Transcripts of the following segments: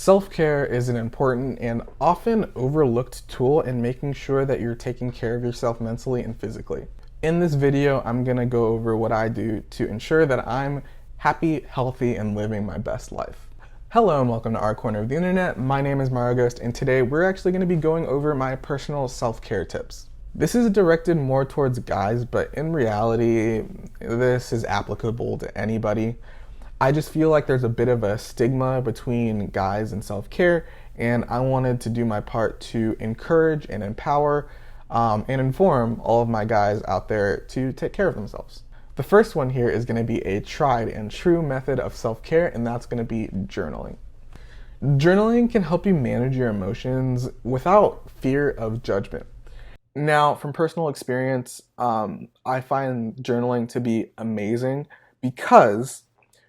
Self-care is an important and often overlooked tool in making sure that you're taking care of yourself mentally and physically. In this video, I'm gonna go over what I do to ensure that I'm happy, healthy, and living my best life. Hello and welcome to our corner of the internet. My name is Mario Ghost, and today we're actually gonna be going over my personal self-care tips. This is directed more towards guys, but in reality, this is applicable to anybody. I just feel like there's a bit of a stigma between guys and self-care, and I wanted to do my part to encourage and empower and inform all of my guys out there to take care of themselves. The first one here is going to be a tried and true method of self-care, and that's going to be journaling. Journaling can help you manage your emotions without fear of judgment. Now, from personal experience, I find journaling to be amazing because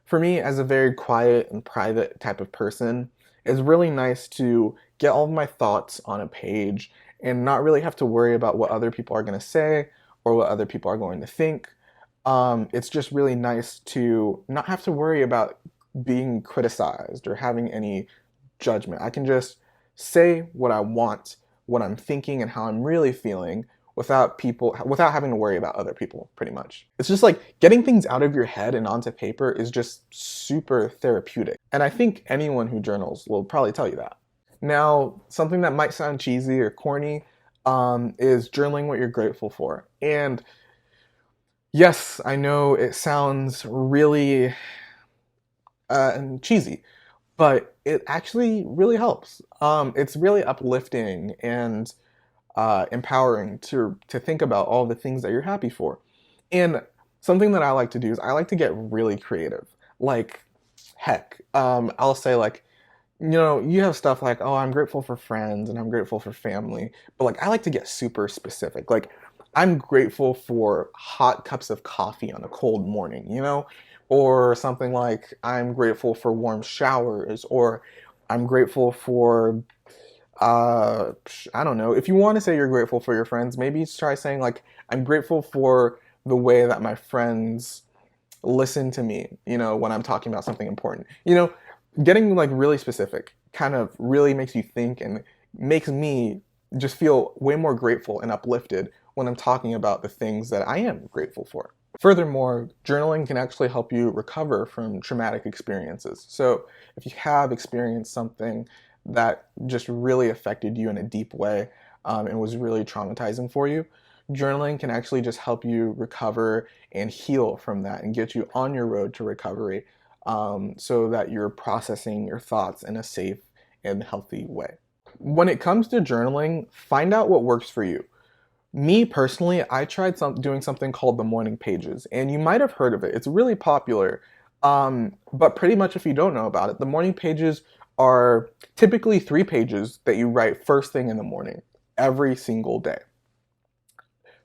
for me, as a very quiet and private type of person, it's really nice to get all of my thoughts on a page and not really have to worry about what other people are going to say or what other people are going to think. It's just really nice to not have to worry about being criticized or having any judgment. I can just say what I want, what I'm thinking, and how I'm really feeling without having to worry about other people, pretty much. It's just like getting things out of your head and onto paper is just super therapeutic. And I think anyone who journals will probably tell you that. Now, something that might sound cheesy or corny is journaling what you're grateful for. And yes, I know it sounds really cheesy, but it actually really helps. It's really uplifting and empowering to think about all the things that you're happy for. And something that I like to do is I like to get really creative. Like, heck, I'll say like, you have stuff like, oh, I'm grateful for friends and I'm grateful for family. But like, I like to get super specific. Like, I'm grateful for hot cups of coffee on a cold morning, Or something like, I'm grateful for warm showers, or I'm grateful for I don't know. If you want to say you're grateful for your friends, maybe try saying like, I'm grateful for the way that my friends listen to me, when I'm talking about something important. Getting like really specific kind of really makes you think and makes me just feel way more grateful and uplifted when I'm talking about the things that I am grateful for. Furthermore, journaling can actually help you recover from traumatic experiences. So if you have experienced something that just really affected you in a deep way and was really traumatizing for you, journaling can actually just help you recover and heal from that and get you on your road to recovery so that you're processing your thoughts in a safe and healthy way. When it comes to journaling, find out what works for you. Me personally, I tried doing something called the morning pages, and you might have heard of it. It's really popular, but pretty much if you don't know about it, the morning pages are typically 3 pages that you write first thing in the morning, every single day.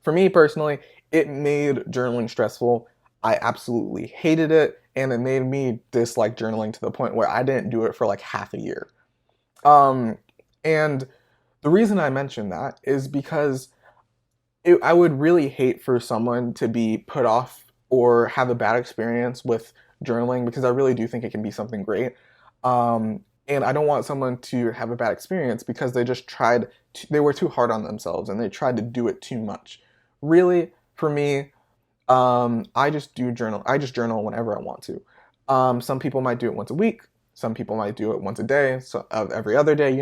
For me personally, it made journaling stressful. I absolutely hated it, and it made me dislike journaling to the point where I didn't do it for like half a year. And the reason I mention that is because I would really hate for someone to be put off or have a bad experience with journaling, because I really do think it can be something great. And I don't want someone to have a bad experience because they just they were too hard on themselves and they tried to do it too much. Really, for me, I just journal whenever I want to. Some people might do it once a week. Some people might do it once a day, so every other day,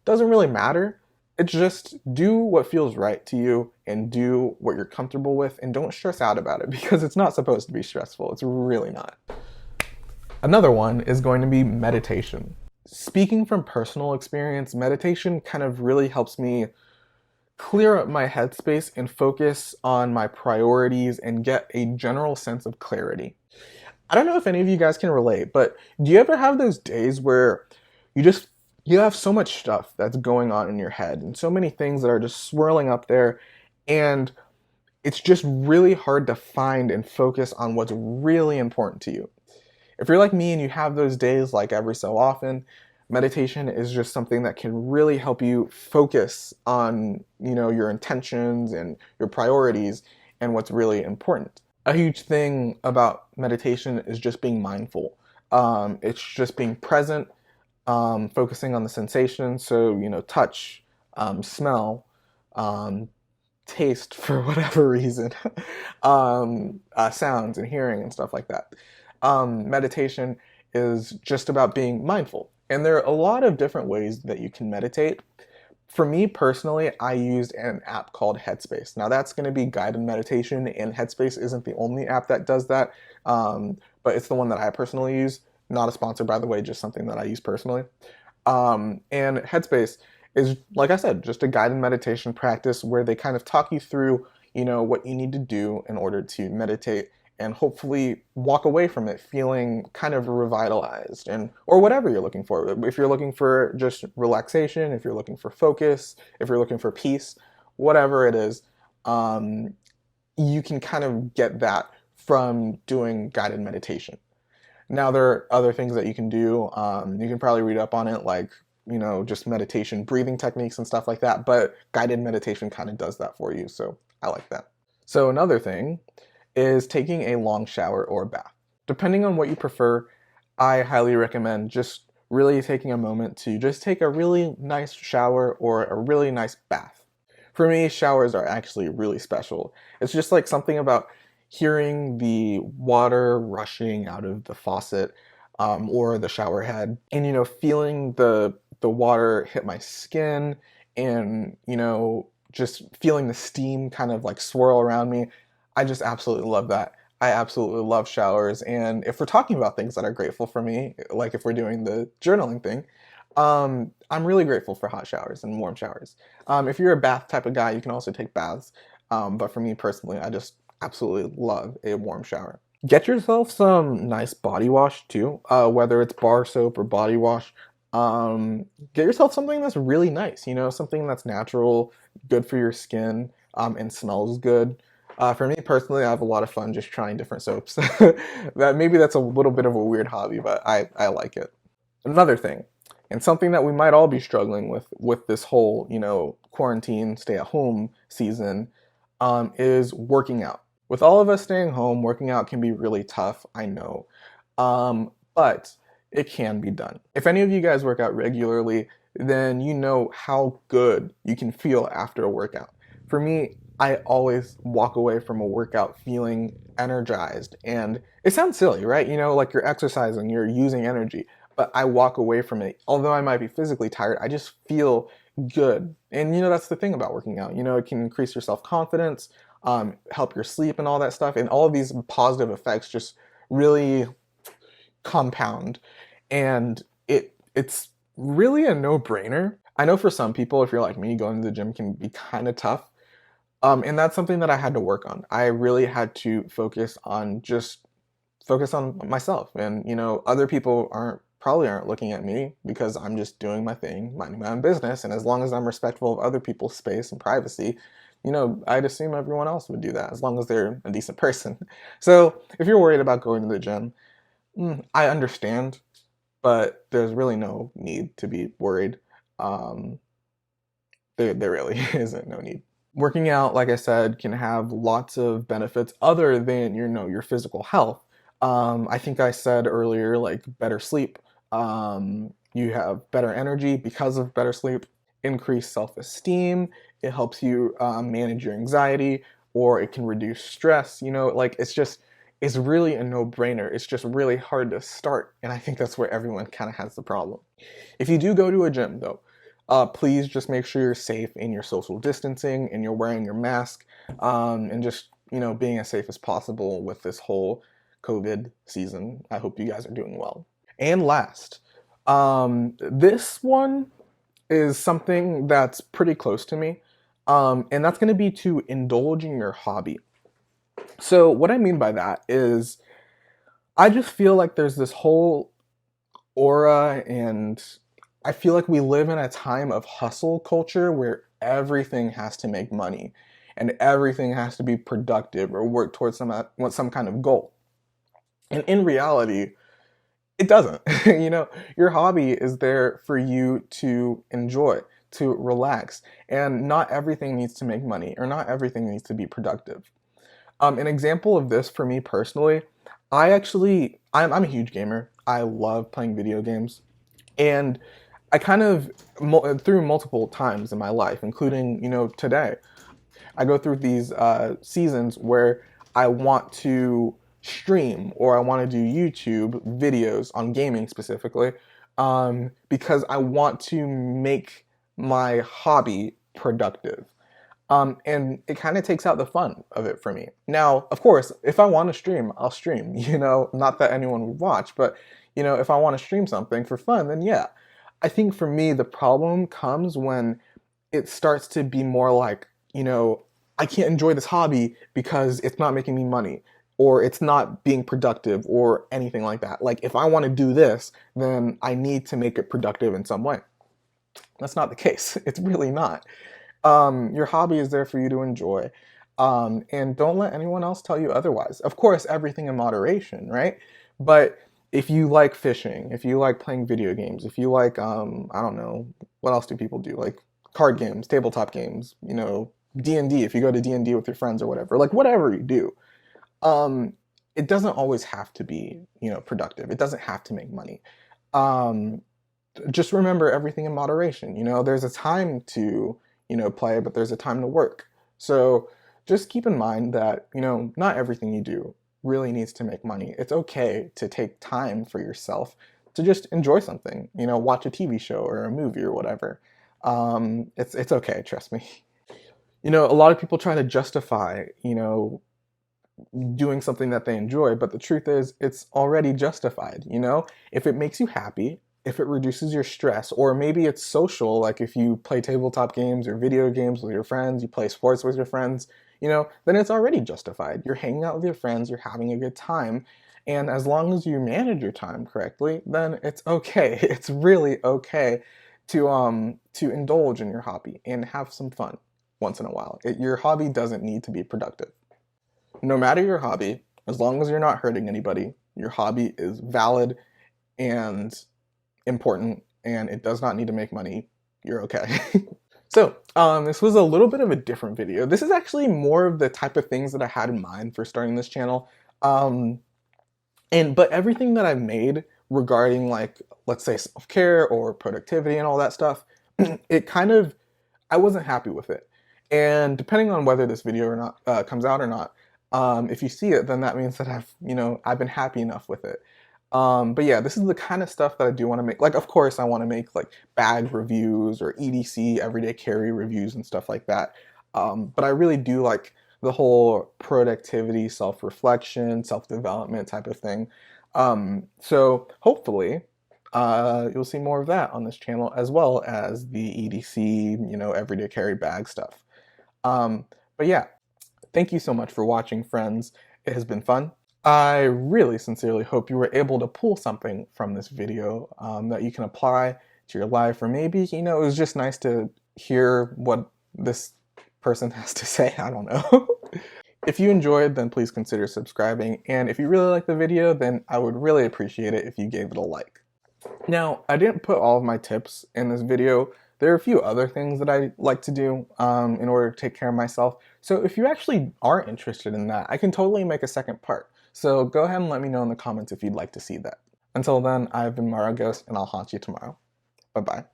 doesn't really matter. It's just do what feels right to you and do what you're comfortable with, and don't stress out about it because it's not supposed to be stressful. It's really not. Another one is going to be meditation. Speaking from personal experience, meditation kind of really helps me clear up my headspace and focus on my priorities and get a general sense of clarity. I don't know if any of you guys can relate, but do you ever have those days where you have so much stuff that's going on in your head and so many things that are just swirling up there, and it's just really hard to find and focus on what's really important to you? If you're like me and you have those days like every so often, meditation is just something that can really help you focus on, your intentions and your priorities and what's really important. A huge thing about meditation is just being mindful. It's just being present focusing on the sensation. So, touch, smell, um, taste for whatever reason, sounds and hearing and stuff like that. Meditation is just about being mindful. And there are a lot of different ways that you can meditate. For me personally, I used an app called Headspace. Now that's going to be guided meditation, and Headspace isn't the only app that does that, but it's the one that I personally use. Not a sponsor, by the way, just something that I use personally. And Headspace is, like I said, just a guided meditation practice where they kind of talk you through, what you need to do in order to meditate and hopefully walk away from it feeling kind of revitalized and or whatever you're looking for. If you're looking for just relaxation, if you're looking for focus, if you're looking for peace, whatever it is, you can kind of get that from doing guided meditation. Now, there are other things that you can do. You can probably read up on it, like, just meditation, breathing techniques and stuff like that. But guided meditation kind of does that for you. So I like that. So another thing is taking a long shower or bath. Depending on what you prefer, I highly recommend just really taking a moment to just take a really nice shower or a really nice bath. For me, showers are actually really special. It's just like something about hearing the water rushing out of the faucet, or the shower head, and feeling the water hit my skin, and just feeling the steam kind of like swirl around me. I just absolutely love that. I absolutely love showers, and if we're talking about things that are grateful for me, like if we're doing the journaling thing, I'm really grateful for hot showers and warm showers. If you're a bath type of guy, you can also take baths, but for me personally, I just absolutely love a warm shower. Get yourself some nice body wash too, whether it's bar soap or body wash. Get yourself something that's really nice, something that's natural, good for your skin, and smells good. For me personally, I have a lot of fun just trying different soaps. That's a little bit of a weird hobby, but I like it. Another thing, and something that we might all be struggling with this whole, quarantine, stay at home season, is working out. With all of us staying home, working out can be really tough, I know. But it can be done. If any of you guys work out regularly, then you know how good you can feel after a workout. For me, I always walk away from a workout feeling energized. And it sounds silly, right? Like you're exercising, you're using energy, but I walk away from it. Although I might be physically tired, I just feel good. And that's the thing about working out. It can increase your self-confidence, help your sleep and all that stuff. And all of these positive effects just really compound. And it's really a no-brainer. I know for some people, if you're like me, going to the gym can be kind of tough. And that's something that I had to work on. I really had to focus on myself. And, other people probably aren't looking at me because I'm just doing my thing, minding my own business. And as long as I'm respectful of other people's space and privacy, I'd assume everyone else would do that as long as they're a decent person. So if you're worried about going to the gym, I understand, but there's really no need to be worried. There really isn't no need. Working out, like I said, can have lots of benefits other than your physical health. I think I said earlier, like better sleep. You have better energy because of better sleep, increased self-esteem. It helps you manage your anxiety, or it can reduce stress. Like it's really a no-brainer. It's just really hard to start, and I think that's where everyone kind of has the problem. If you do go to a gym, though, please just make sure you're safe in your social distancing and you're wearing your mask, and just being as safe as possible with this whole COVID season. I hope you guys are doing well. And last, this one is something that's pretty close to me, and that's going to be to indulge in your hobby. So what I mean by that is I just feel like there's this whole aura, and I feel like we live in a time of hustle culture where everything has to make money and everything has to be productive or work towards some kind of goal. And in reality, it doesn't. Your hobby is there for you to enjoy, to relax, and not everything needs to make money or not everything needs to be productive. An example of this for me personally, I'm a huge gamer. I love playing video games. And I kind of, through multiple times in my life, including, today, I go through these seasons where I want to stream or I want to do YouTube videos on gaming specifically, because I want to make my hobby productive. And it kind of takes out the fun of it for me. Now, of course, if I want to stream, I'll stream, not that anyone would watch, but, if I want to stream something for fun, then yeah. I think for me, the problem comes when it starts to be more like, I can't enjoy this hobby because it's not making me money or it's not being productive or anything like that. Like if I want to do this, then I need to make it productive in some way. That's not the case. It's really not. Your hobby is there for you to enjoy. And don't let anyone else tell you otherwise. Of course, everything in moderation, right? But if you like fishing, if you like playing video games, if you like, I don't know, what else do people do? Like card games, tabletop games, D&D, if you go to D&D with your friends or whatever, like whatever you do, um, it doesn't always have to be, productive. It doesn't have to make money. Um, just remember everything in moderation. There's a time to, play, but there's a time to work. So just keep in mind that, not everything you do really needs to make money. It's okay to take time for yourself to just enjoy something, watch a TV show or a movie or whatever. It's okay, trust me. A lot of people try to justify, doing something that they enjoy, but the truth is it's already justified, If it makes you happy, if it reduces your stress, or maybe it's social, like if you play tabletop games or video games with your friends, you play sports with your friends, then it's already justified. You're hanging out with your friends, you're having a good time, and as long as you manage your time correctly, then it's okay. It's really okay to indulge in your hobby and have some fun once in a while. Your hobby doesn't need to be productive. No matter your hobby, as long as you're not hurting anybody, your hobby is valid and important, and it does not need to make money. You're okay. So, this was a little bit of a different video. This is actually more of the type of things that I had in mind for starting this channel. But everything that I've made regarding, like, let's say self-care or productivity and all that stuff, I wasn't happy with it. And depending on whether this video or not comes out or not, if you see it, then that means that I've been happy enough with it. But yeah, this is the kind of stuff that I do want to make. Like, of course, I want to make like bag reviews or EDC, everyday carry reviews and stuff like that. But I really do like the whole productivity, self-reflection, self-development type of thing. So hopefully, you'll see more of that on this channel, as well as the EDC, everyday carry bag stuff. But yeah, thank you so much for watching, friends. It has been fun. I really sincerely hope you were able to pull something from this video that you can apply to your life, or maybe, it was just nice to hear what this person has to say. I don't know. If you enjoyed, then please consider subscribing, and if you really like the video, then I would really appreciate it if you gave it a like. Now, I didn't put all of my tips in this video. There are a few other things that I like to do in order to take care of myself. So if you actually are interested in that, I can totally make a second part. So go ahead and let me know in the comments if you'd like to see that. Until then, I've been Mara Ghost, and I'll haunt you tomorrow. Bye-bye.